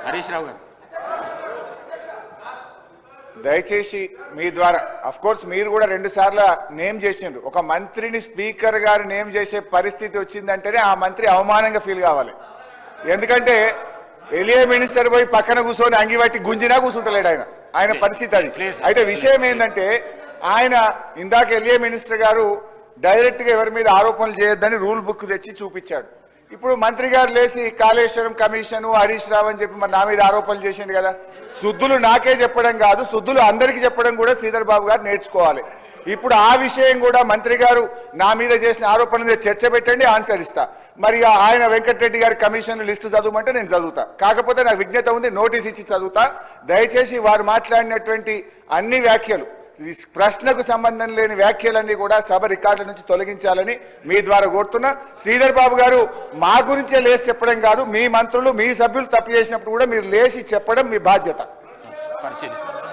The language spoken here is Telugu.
హరీష్ రావు గారు దయచేసి మీ ద్వారా అఫ్ కోర్స్ మీరు కూడా 2 సార్లు నేమ్ చేసిండ్రు. ఒక మంత్రిని స్పీకర్ గారు నేమ్ చేసే పరిస్థితి వచ్చిందంటేనే ఆ మంత్రి అవమానంగా ఫీల్ కావాలి. ఎందుకంటే ఎలియే మినిస్టర్ పోయి పక్కన కూర్చొని అంగిబట్టి గుంజినా కూర్చుంటలేడు ఆయన పరిస్థితి అది. అయితే విషయం ఏంటంటే ఆయన ఇందాక ఎలియే మినిస్టర్ గారు డైరెక్ట్ గా ఎవరి మీద ఆరోపణలు చేయొద్దని రూల్ బుక్ తెచ్చి చూపించాడు. ఇప్పుడు మంత్రి గారు లేచి కాళేశ్వరం కమిషన్ హరీష్ రావు అని చెప్పి మరి నా మీద ఆరోపణలు చేసిండు కదా. శుద్ధులు నాకే చెప్పడం కాదు, శుద్ధులు అందరికీ చెప్పడం కూడా శ్రీధర్ బాబు గారు నేర్చుకోవాలి. ఇప్పుడు ఆ విషయం కూడా మంత్రి గారు నా మీద చేసిన ఆరోపణల మీద చర్చ పెట్టండి, ఆన్సర్ ఇస్తా. మరి ఆయన వెంకటరెడ్డి గారి కమిషన్ లిస్టు చదవమంటే నేను చదువుతా. కాకపోతే నాకు విజ్ఞత ఉంది, నోటీస్ ఇచ్చి చదువుతా. దయచేసి వారు మాట్లాడినటువంటి అన్ని వ్యాఖ్యలు, ప్రశ్నకు సంబంధం లేని వ్యాఖ్యలన్నీ కూడా సభ రికార్డుల నుంచి తొలగించాలని మీ ద్వారా కోరుతున్నా. శ్రీధర్ బాబు గారు మా గురించే లేచి చెప్పడం కాదు, మీ మంత్రులు మీ సభ్యులు తప్పు చేసినప్పుడు కూడా మీరు లేచి చెప్పడం మీ బాధ్యత. పరిశీలిస్తాం.